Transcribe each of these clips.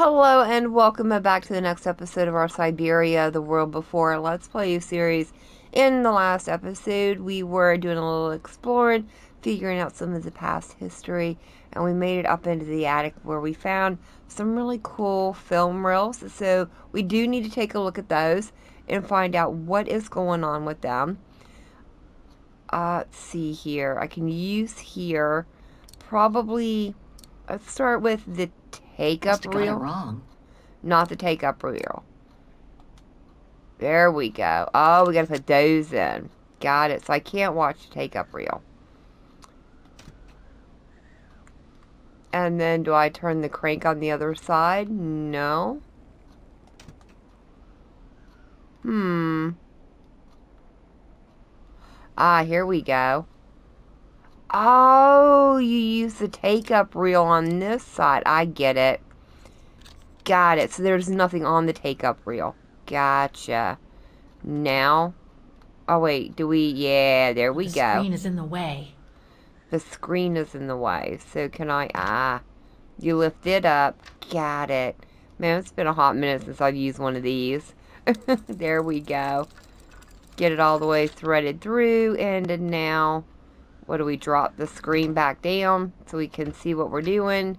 Hello and welcome back to the next episode of our Siberia, the World Before Let's Play series. In the last episode, we were doing a little exploring, figuring out some of the past history, and we made it up into the attic where we found some really cool film reels. So we do need to take a look at those and find out what is going on with them. Let's see here. I can use here probably. Let's start with the take-up reel. Got it wrong. Not the take-up reel. There we go. Oh, we gotta put those in. Got it. So I can't watch the take-up reel. And then do I turn the crank on the other side? No. Here we go. Oh, you use the take-up reel on this side. I get it. Got it. So there's nothing on the take-up reel. Gotcha. Now. Oh, wait. Do we? Yeah, there we go. The screen is in the way. The screen is in the way. So can I? You lift it up. Got it. Man, it's been a hot minute since I've used one of these. There we go. Get it all the way threaded through. And now, what do we drop the screen back down so we can see what we're doing?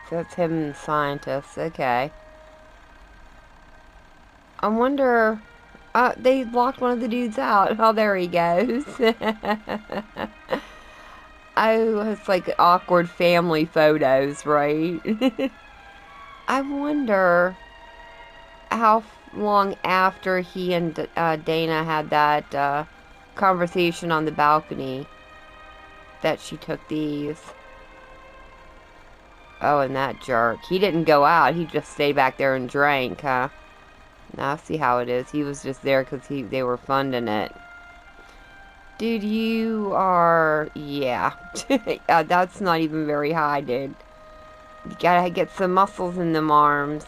So that's him, the scientist. Okay. I wonder. They locked one of the dudes out. Oh, there he goes. Oh, it's like awkward family photos, right? I wonder how long after he and Dana had that conversation on the balcony that she took these. Oh, and that jerk. He didn't go out. He just stayed back there and drank, huh? Now I see how it is. He was just there because they were funding it. Dude, you are... Yeah. That's not even very high, dude. You gotta get some muscles in them arms.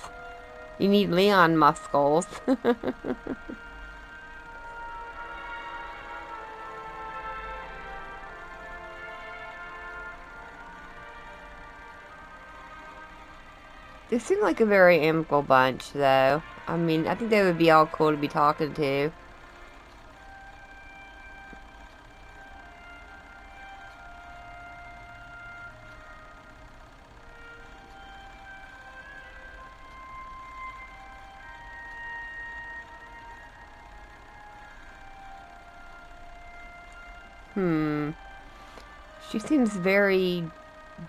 You need Leon muscles. They seem like a very amicable bunch, though. I mean, I think they would be all cool to be talking to. She seems very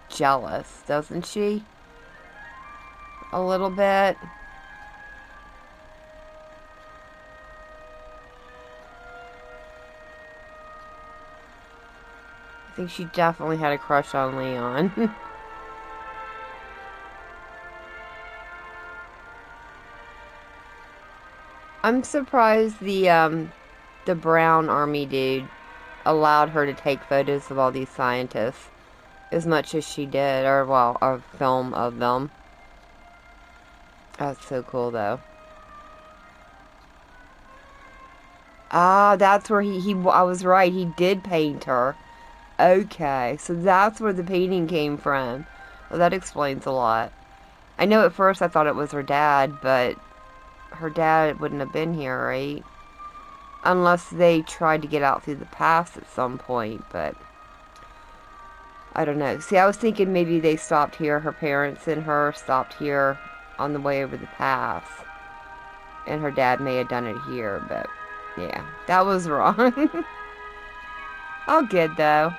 jealous, doesn't she? A little bit. I think she definitely had a crush on Leon. I'm surprised the Brown Army dude allowed her to take photos of all these scientists as much as she did, or well, a film of them. That's so cool, though. That's where I was right. He did paint her. Okay, so that's where the painting came from. Well, that explains a lot. I know at first I thought it was her dad, but her dad wouldn't have been here, right? Unless they tried to get out through the past at some point, but I don't know. See, I was thinking maybe they stopped here. Her parents and her stopped here on the way over the pass. And her dad may have done it here, but yeah, that was wrong. All good, though.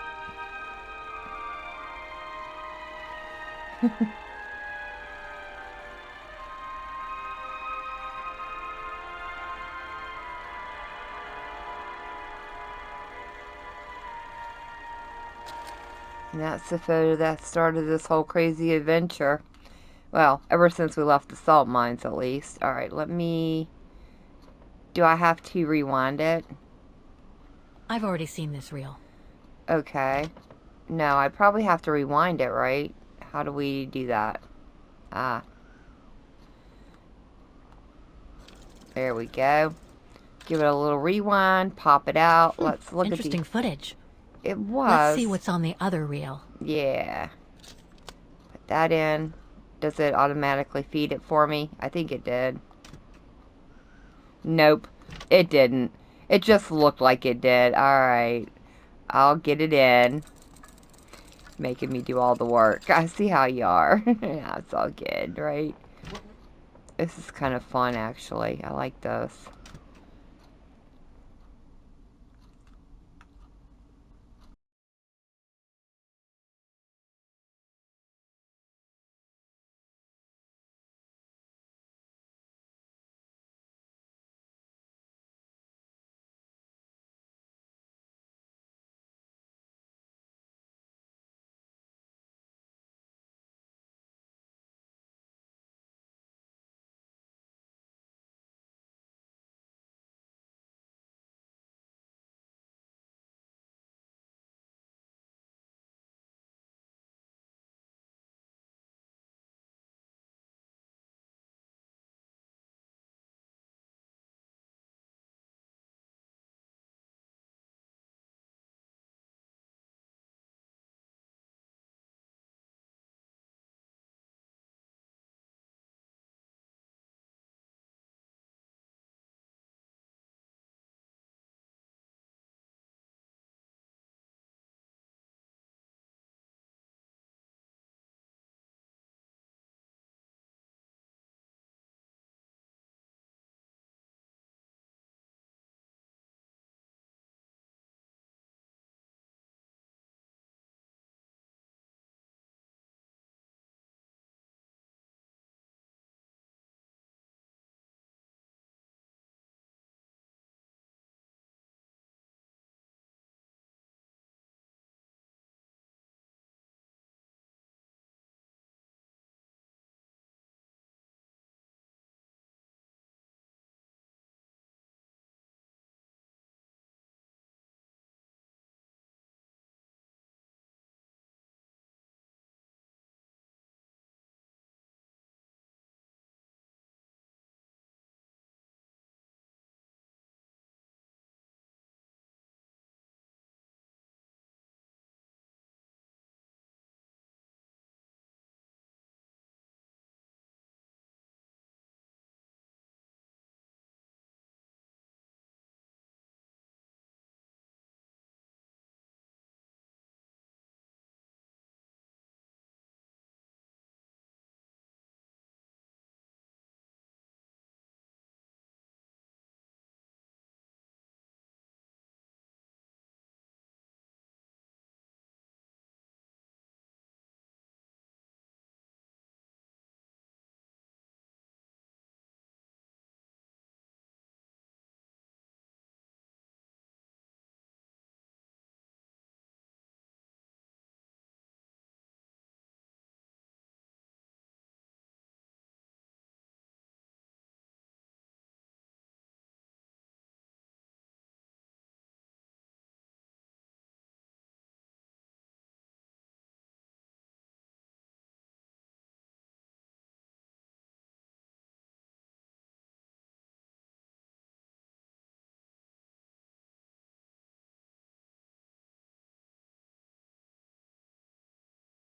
And that's the photo that started this whole crazy adventure. Well, ever since we left the salt mines, at least. Alright, let me Do I have to rewind it? I've already seen this reel. Okay. No, I probably have to rewind it, right? How do we do that? Ah. There we go. Give it a little rewind, pop it out. Let's look at the... Interesting footage. It was. Let's see what's on the other reel. Yeah. Put that in. Does it automatically feed it for me? I think it did. Nope. It didn't. It just looked like it did. Alright. I'll get it in. Making me do all the work. I see how you are. Yeah, it's all good, right? This is kind of fun, actually. I like this.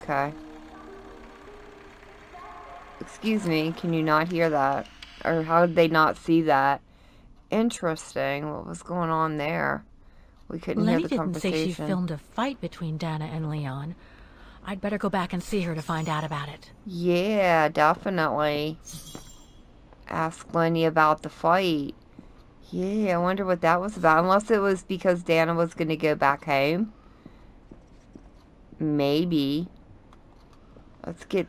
Okay. Excuse me, can you not hear that? Or how did they not see that? Interesting. What was going on there? We couldn't hear Letty the didn't say she conversation. filmed a fight between Dana and Leon. I'd better go back and see her to find out about it. Yeah, definitely. Ask Lenny about the fight. Yeah, I wonder what that was about. Unless it was because Dana was going to go back home. Maybe. Let's get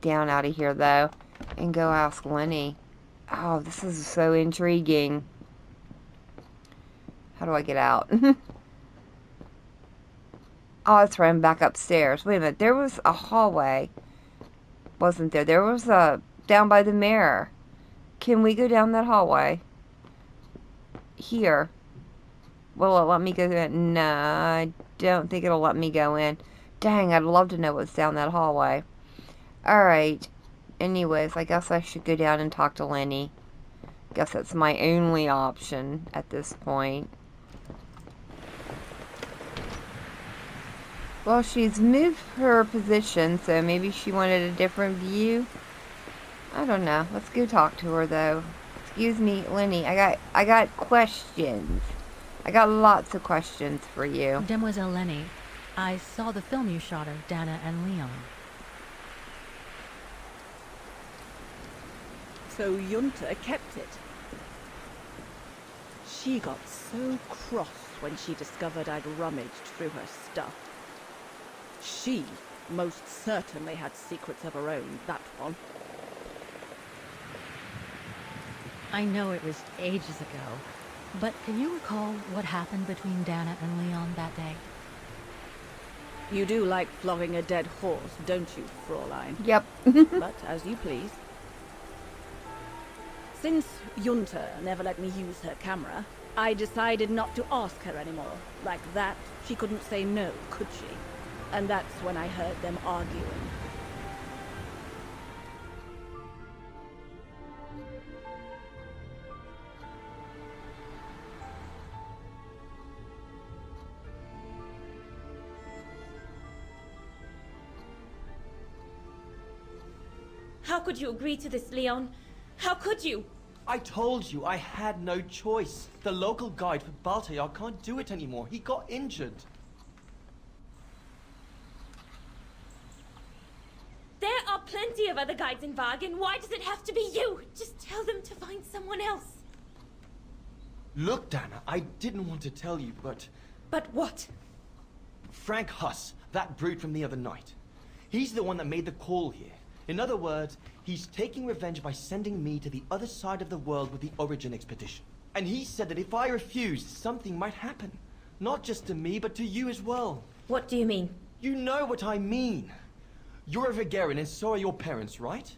down out of here, though, and go ask Lenny. Oh, this is so intriguing. How do I get out? Oh, that's right, I'm back upstairs. Wait a minute, there was a hallway, wasn't there? There was a... down by the mirror. Can we go down that hallway? here. Will it let me go in? No, I don't think it'll let me go in. Dang, I'd love to know what's down that hallway. Alright. Anyways, I guess I should go down and talk to Lenny. Guess that's my only option at this point. Well, she's moved her position, so maybe she wanted a different view. I don't know. Let's go talk to her, though. Excuse me, Lenny. I got questions. I got lots of questions for you. Demoiselle Lenny, I saw the film you shot of Dana and Leon. So Junta kept it. She got so cross when she discovered I'd rummaged through her stuff. She most certainly had secrets of her own, that one. I know it was ages ago, but can you recall what happened between Dana and Leon that day? You do like flogging a dead horse, don't you, Fräulein? Yep. But as you please. Since Junta never let me use her camera, I decided not to ask her anymore. Like that, she couldn't say no, could she? And that's when I heard them arguing. How could you agree to this, Leon? How could you? I told you I had no choice. The local guide for Baltayar can't do it anymore. He got injured. There are plenty of other guides in Vaghen. Why does it have to be you? Just tell them to find someone else. Look, Dana, I didn't want to tell you, but... But what? Frank Huss, that brute from the other night. He's the one that made the call here. In other words, he's taking revenge by sending me to the other side of the world with the Origin expedition. And he said that if I refused, something might happen. Not just to me, but to you as well. What do you mean? You know what I mean. You're a Vaghen and so are your parents, right?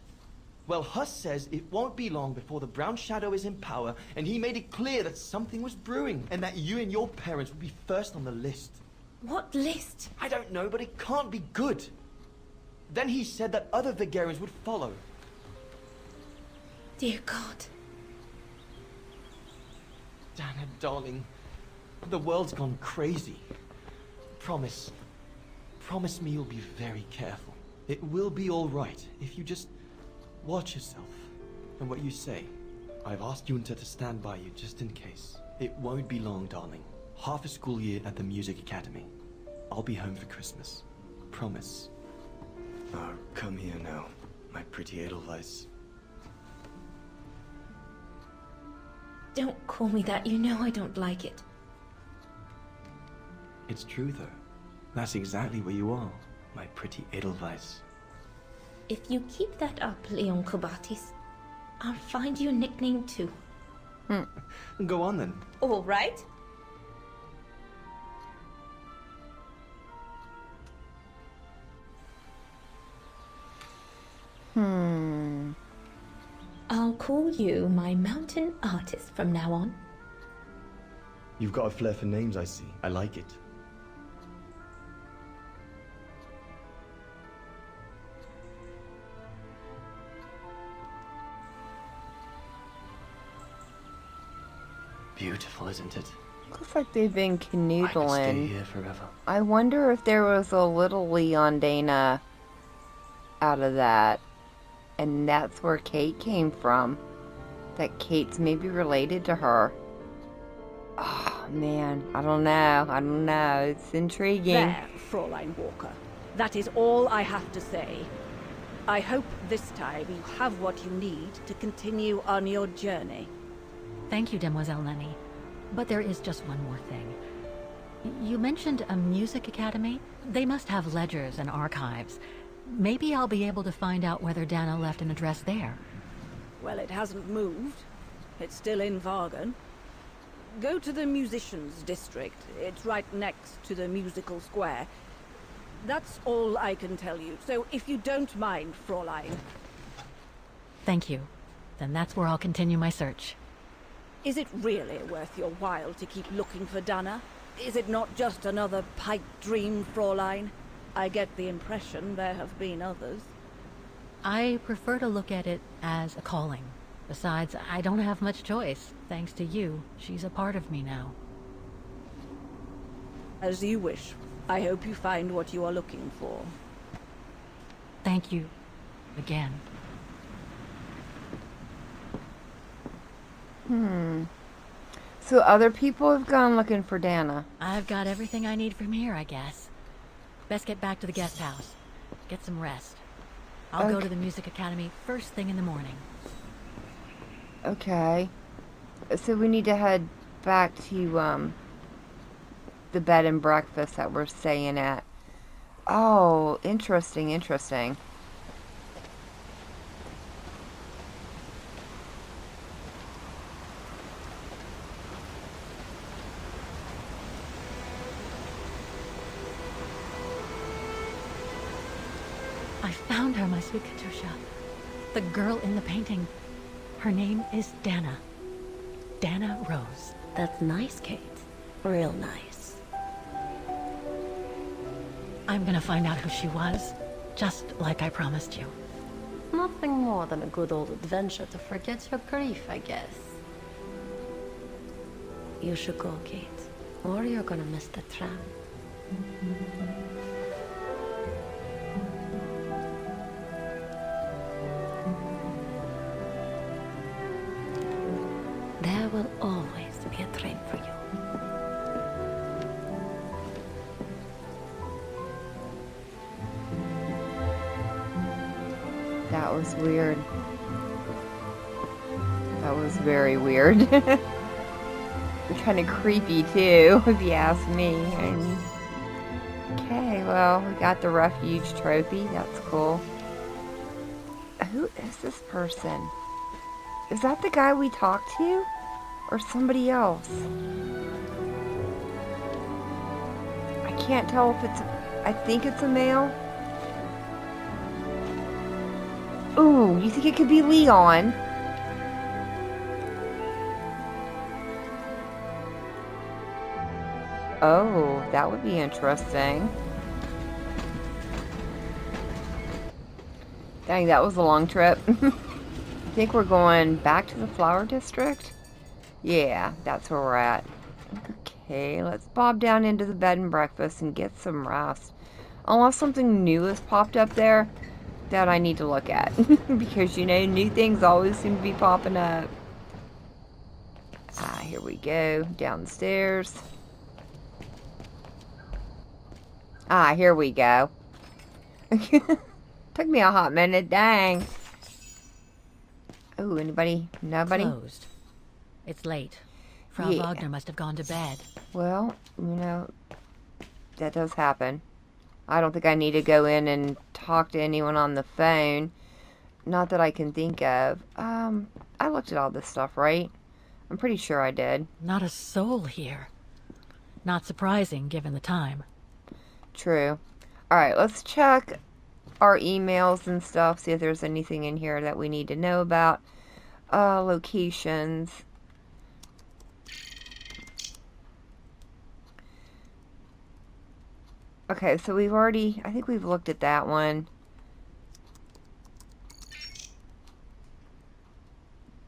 Well, Huss says it won't be long before the Brown Shadow is in power, and he made it clear that something was brewing, and that you and your parents would be first on the list. What list? I don't know, but it can't be good. Then he said that other Vaghens would follow. Dear God. Dana, darling, the world's gone crazy. Promise me you'll be very careful. It will be all right if you just watch yourself and what you say. I've asked Junta to stand by you just in case. It won't be long, darling. Half a school year at the music academy. I'll be home for Christmas. Promise. Oh, come here now, my pretty Edelweiss. Don't call me that. You know I don't like it. It's true, though. That's exactly where you are, my pretty Edelweiss. If you keep that up, Leon Kobatis, I'll find you a nickname too. Go on then. All right. I'll call you my mountain artist from now on. You've got a flair for names, I see. I like it. Beautiful, isn't it? Looks like they've been I could stay canoodling. here forever. I wonder if there was a little Leon Dana out of that. And that's where Kate came from. That Kate's maybe related to her. Oh, man. I don't know. It's intriguing. There, Fräulein Walker. That is all I have to say. I hope this time you have what you need to continue on your journey. Thank you, Demoiselle Lenny. But there is just one more thing. You mentioned a music academy? They must have ledgers and archives. Maybe I'll be able to find out whether Dana left an address there. Well, it hasn't moved. It's still in Vaghen. Go to the musicians' district. It's right next to the musical square. That's all I can tell you. So if you don't mind, Fräulein. Thank you. Then that's where I'll continue my search. Is it really worth your while to keep looking for Dana? Is it not just another pipe dream, Fräulein? I get the impression there have been others. I prefer to look at it as a calling. Besides, I don't have much choice. Thanks to you, she's a part of me now. As you wish. I hope you find what you are looking for. Thank you. Again. So other people have gone looking for Dana. I've got everything I need from here, I guess. Best get back to the guest house. Get some rest. I'll go to the music academy first thing in the morning. Okay. So we need to head back to, the bed and breakfast that we're staying at. Oh, interesting, interesting. I found her, my sweet Katusha. The girl in the painting. Her name is Dana. Dana Roze. That's nice, Kate. Real nice. I'm gonna find out who she was, just like I promised you. Nothing more than a good old adventure to forget your grief, I guess. You should go, Kate, or you're gonna miss the tram. There will always be a train for you. That was weird. That was very weird. Kind of creepy too, if you ask me. Okay, well, we got the refuge trophy. That's cool. Who is this person? Is that the guy we talked to? Or somebody else? I can't tell if it's... I think it's a male. Ooh, you think it could be Leon? Oh, that would be interesting. Dang, that was a long trip. I think we're going back to the Flower District. Yeah, that's where we're at. Okay, let's bob down into the bed and breakfast and get some rest. Unless something new has popped up there that I need to look at. Because, you know, new things always seem to be popping up. Ah, here we go. Downstairs. Ah, here we go. Took me a hot minute, dang. Oh, anybody? Nobody? Closed. It's late. Frau Yeah. Wagner must have gone to bed. Well, you know, that does happen. I don't think I need to go in and talk to anyone on the phone. Not that I can think of. I looked at all this stuff, right? I'm pretty sure I did. Not a soul here. Not surprising, given the time. True. Alright, let's check our emails and stuff, see if there's anything in here that we need to know about. Locations. Okay, so we've already, I think we've looked at that one.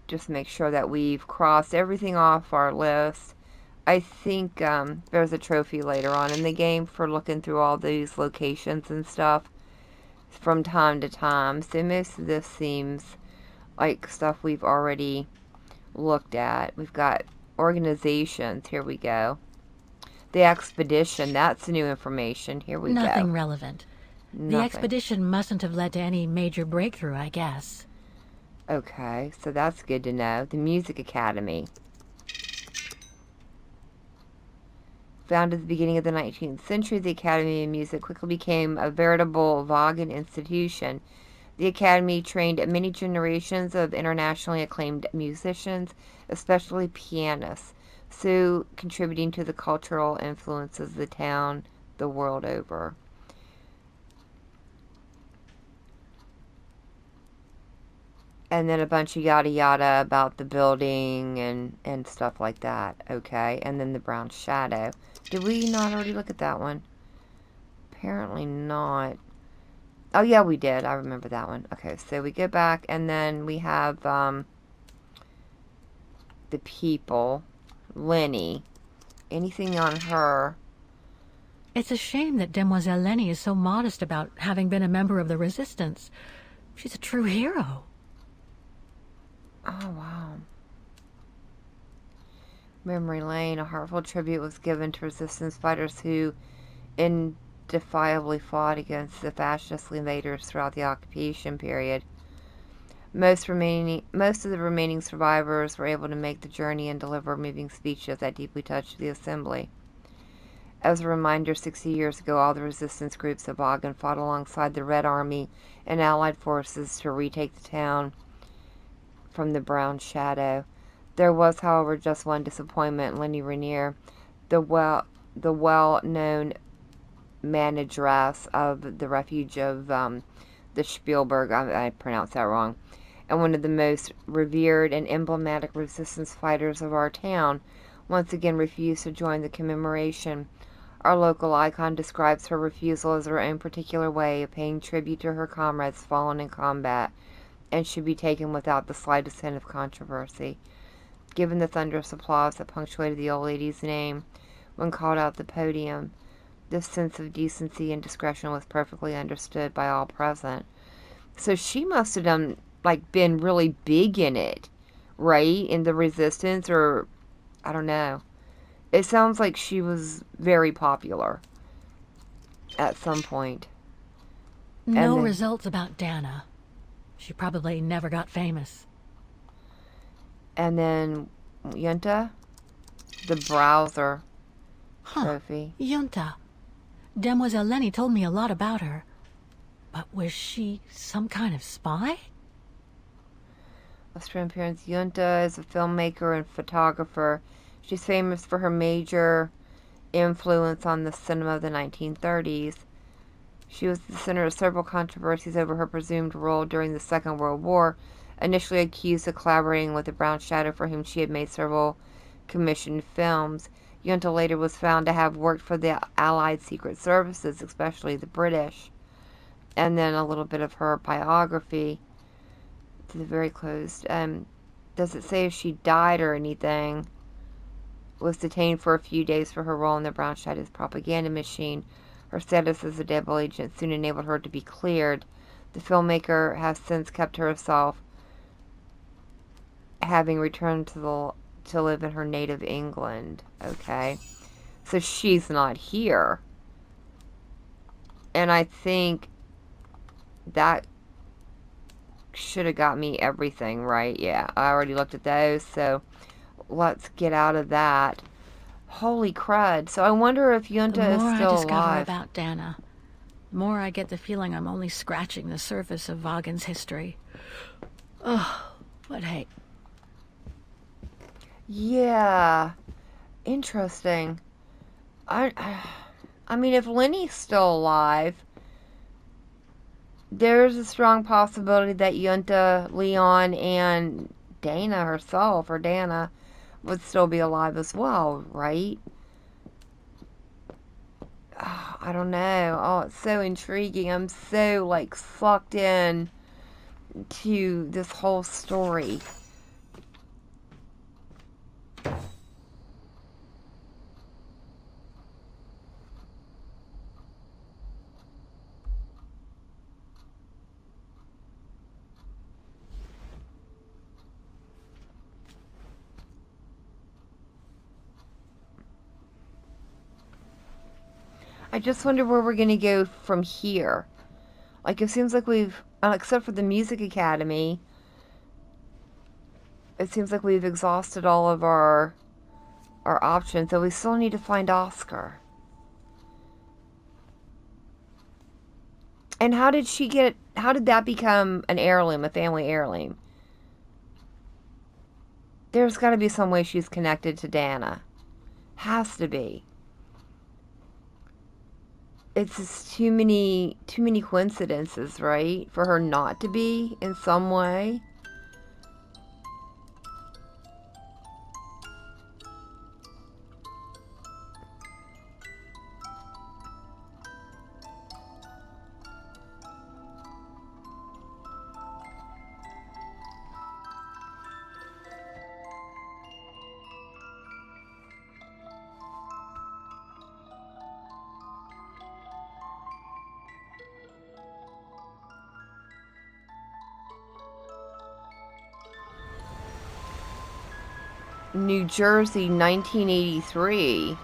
Just make sure that we've crossed everything off our list. I think there's a trophy later on in the game for looking through all these locations and stuff from time to time. So most of this seems like stuff we've already looked at. We've got organizations. Here we go. The expedition. That's new information. Here we go. Nothing relevant. The Nothing. expedition mustn't have led to any major breakthrough, I guess. Okay, so that's good to know. The Music Academy. Founded at the beginning of the 19th century, the Academy of Music quickly became a veritable Vaghen institution. The Academy trained many generations of internationally acclaimed musicians, especially pianists, so contributing to the cultural influences of the town the world over. And then a bunch of yada yada about the building and stuff like that. Okay. And then the brown shadow. Did we not already look at that one? Apparently not. Oh, yeah, we did. I remember that one. Okay, so we go back, and then we have the people. Lenny. Anything on her? It's a shame that Demoiselle Lenny is so modest about having been a member of the Resistance. She's a true hero. Oh, wow. Memory Lane, a heartfelt tribute was given to resistance fighters who indefatigably fought against the fascist invaders throughout the occupation period. Most of the remaining survivors were able to make the journey and deliver moving speeches that deeply touched the assembly. As a reminder, 60 years ago, all the resistance groups of Vaghen fought alongside the Red Army and Allied forces to retake the town from the Brown Shadow. There was, however, just one disappointment. Lenny Rainier, the well-known manageress of the refuge of the Spielberg, I pronounced that wrong, and one of the most revered and emblematic resistance fighters of our town, once again refused to join the commemoration. Our local icon describes her refusal as her own particular way of paying tribute to her comrades fallen in combat, and should be taken without the slightest hint of controversy. Given the thunderous applause that punctuated the old lady's name when called out the podium, this sense of decency and discretion was perfectly understood by all present. So she must have been really big in it, right? In the resistance, or I don't know. It sounds like she was very popular at some point. No results about Dana. She probably never got famous. And then Yunta, the browser trophy. Yunta. Demoiselle Lenny told me a lot about her. But was she some kind of spy? Australian parents. Yunta is a filmmaker and photographer. She's famous for her major influence on the cinema of the 1930s. She was the center of several controversies over her presumed role during the Second World War, initially accused of collaborating with the Brown Shadow, for whom she had made several commissioned films. Yunta later was found to have worked for the Allied Secret Services, especially the British. And then a little bit of her biography to the very closed. Does it say if she died or anything? Was detained for a few days for her role in the Brown Shadow's propaganda machine. Her status as a double agent soon enabled her to be cleared. The filmmaker has since kept to herself, having returned to live in her native England. Okay. So she's not here. And I think that should have got me everything, right? Yeah, I already looked at those, so let's get out of that. Holy crud. So I wonder if Yunta is still alive. The more I discover about Dana, the more I get the feeling I'm only scratching the surface of Vaghen's history. Oh, what hate. Yeah. Interesting. I mean, if Lenny's still alive, there's a strong possibility that Yunta, Leon, and Dana herself, or Dana, would still be alive as well, right? Oh, I don't know. Oh, it's so intriguing. I'm so, sucked in to this whole story. I just wonder where we're going to go from here. It seems like we've, except for the Music Academy, it seems like we've exhausted all of our options, so we still need to find Oscar. And how did that become an heirloom, a family heirloom? There's got to be some way she's connected to Dana. Has to be. It's just too many coincidences, right? For her not to be in some way. New Jersey, 1983.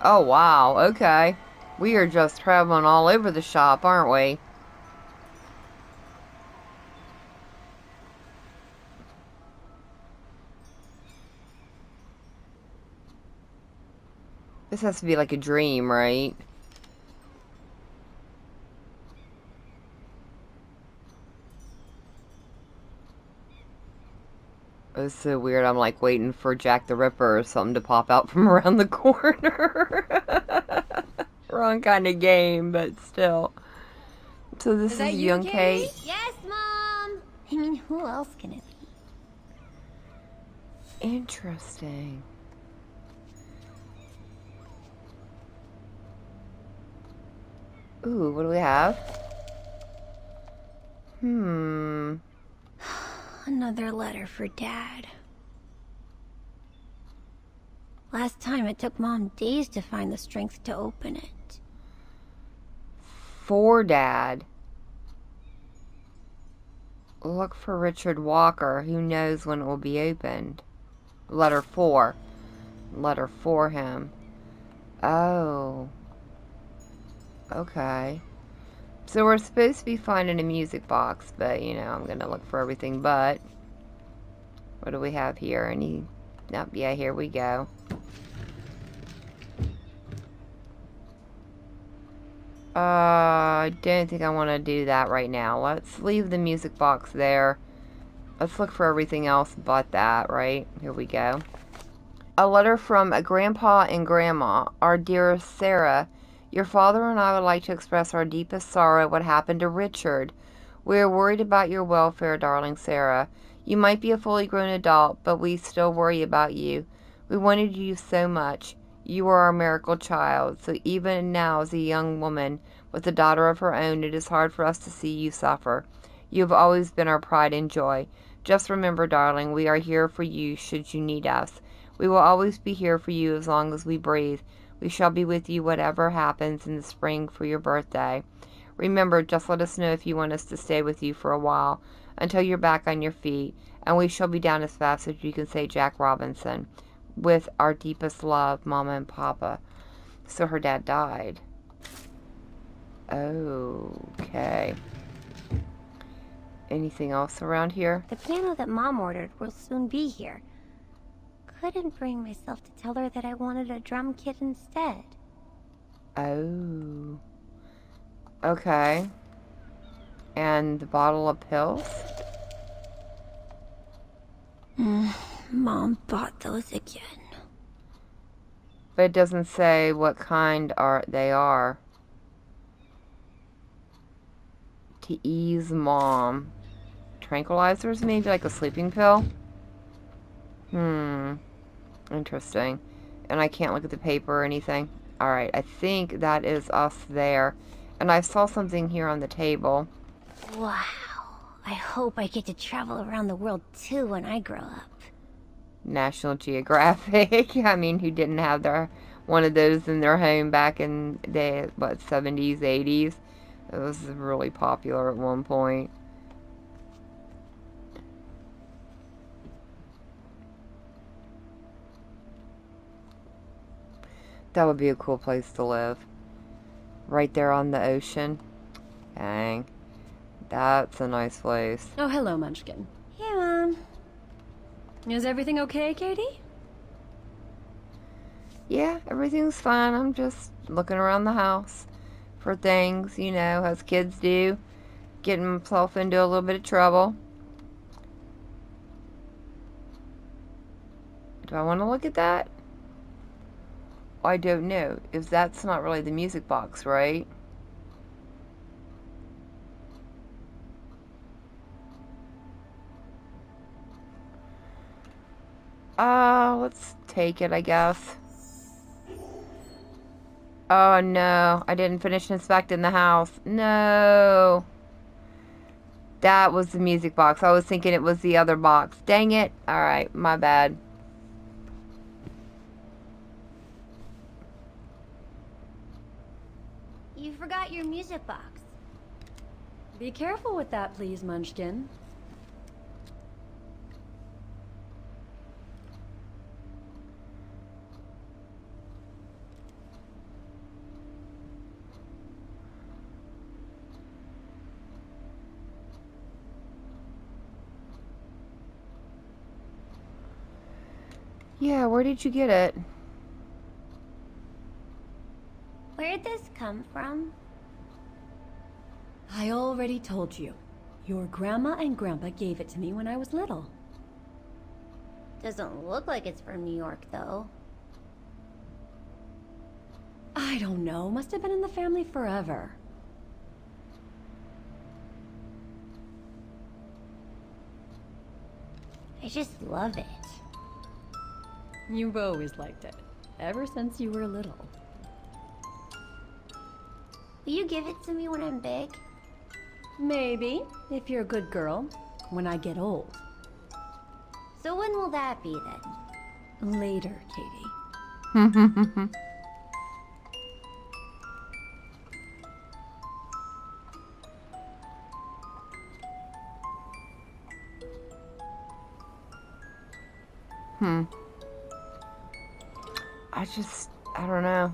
Oh, wow. Okay. We are just traveling all over the shop, aren't we? This has to be like a dream, right? It's so weird. I'm like waiting for Jack the Ripper or something to pop out from around the corner. Wrong kind of game, but still. So this is young Kate. Yes, Mom! I mean, who else can it be? Interesting. Ooh, what do we have? Another letter for Dad. Last time it took Mom days to find the strength to open it. For Dad. Look for Richard Walker. Who knows when it will be opened? Letter 4. Letter for him. Oh. Okay. So we're supposed to be finding a music box, but, you know, I'm going to look for everything but. What do we have here? Any... Nope, yeah, here we go. I don't think I want to do that right now. Let's leave the music box there. Let's look for everything else but that, right? Here we go. A letter from a grandpa and grandma. Our dearest Sarah, your father and I would like to express our deepest sorrow at what happened to Richard. We are worried about your welfare, darling Sarah. You might be a fully grown adult, but we still worry about you. We wanted you so much. You are our miracle child, so even now as a young woman with a daughter of her own, it is hard for us to see you suffer. You have always been our pride and joy. Just remember, darling, we are here for you should you need us. We will always be here for you as long as we breathe. We shall be with you whatever happens in the spring for your birthday. Remember, just let us know if you want us to stay with you for a while, until you're back on your feet, and we shall be down as fast as you can say Jack Robinson. With our deepest love, Mama and Papa. So her dad died. Okay. Anything else around here? The piano that Mom ordered will soon be here. Couldn't bring myself to tell her that I wanted a drum kit instead. Oh. Okay. And the bottle of pills? Mom bought those again. But it doesn't say what kind they are. To ease Mom. Tranquilizers, maybe like a sleeping pill? Interesting. And I can't look at the paper or anything. Alright, I think that is us there. And I saw something here on the table. Wow. I hope I get to travel around the world too when I grow up. National Geographic. I mean, who didn't have one of those in their home back in the, 70s, 80s? It was really popular at one point. That would be a cool place to live. Right there on the ocean. Dang. That's a nice place. Oh, hello, Munchkin. Hey, Mom. Is everything okay, Katie? Yeah, everything's fine. I'm just looking around the house for things, you know, as kids do. Getting myself into a little bit of trouble. Do I want to look at that? I don't know. If that's not really the music box, right? Let's take it, I guess. Oh, no. I didn't finish inspecting the house. No. That was the music box. I was thinking it was the other box. Dang it. Alright, my bad. You forgot your music box. Be careful with that, please, Munchkin. Yeah, where did you get it? Where'd this come from? I already told you. Your grandma and grandpa gave it to me when I was little. Doesn't look like it's from New York, though. I don't know. Must have been in the family forever. I just love it. You've always liked it. Ever since you were little. Will you give it to me when I'm big? Maybe, if you're a good girl. When I get old. So when will that be then? Later, Katie. I don't know.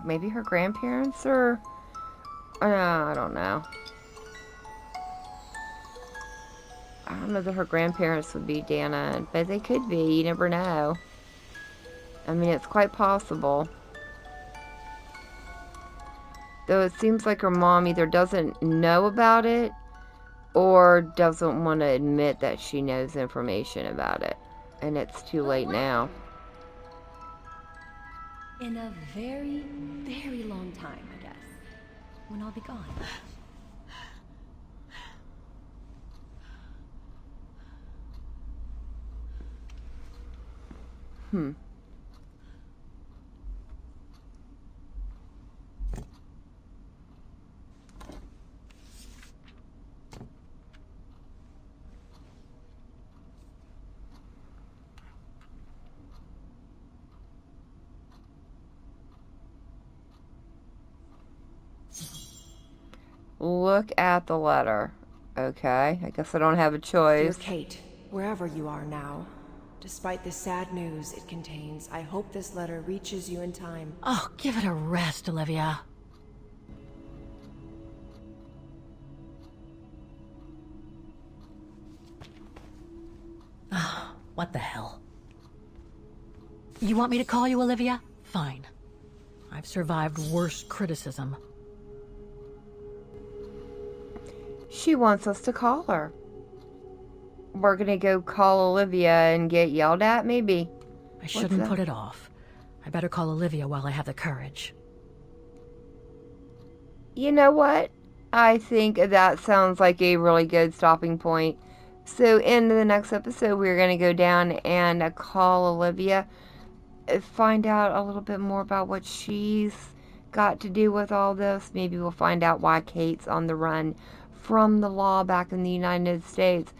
Maybe her grandparents or I don't know. I don't know that her grandparents would be Dana, but they could be. You never know. I mean, it's quite possible. Though it seems like her mom either doesn't know about it or doesn't want to admit that she knows information about it. And it's too late now. In a very, very long time, I guess. When I'll be gone. Look at the letter. Okay, I guess I don't have a Dear choice. Kate, wherever you are now, despite the sad news it contains, I hope this letter reaches you in time. Oh, give it a rest, Olivia. Oh, what the hell? You want me to call you Olivia? Fine. I've survived worse criticism. She wants us to call her. We're gonna go call Olivia and get yelled at, maybe. I shouldn't put it off. I better call Olivia while I have the courage. You know what? I think that sounds like a really good stopping point. So in the next episode, we're going to go down and call Olivia, find out a little bit more about what she's got to do with all this. Maybe we'll find out why Kate's on the run from the law back in the United States.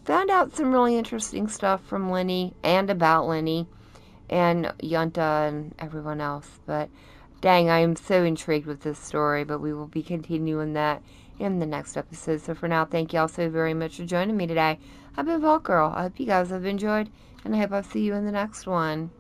Found out some really interesting stuff from Lenny and about Lenny and Yunta and everyone else. But dang, I am so intrigued with this story, but we will be continuing that in the next episode. So for now, thank you all so very much for joining me today. I've been Vault Girl. I hope you guys have enjoyed, and I hope I'll see you in the next one.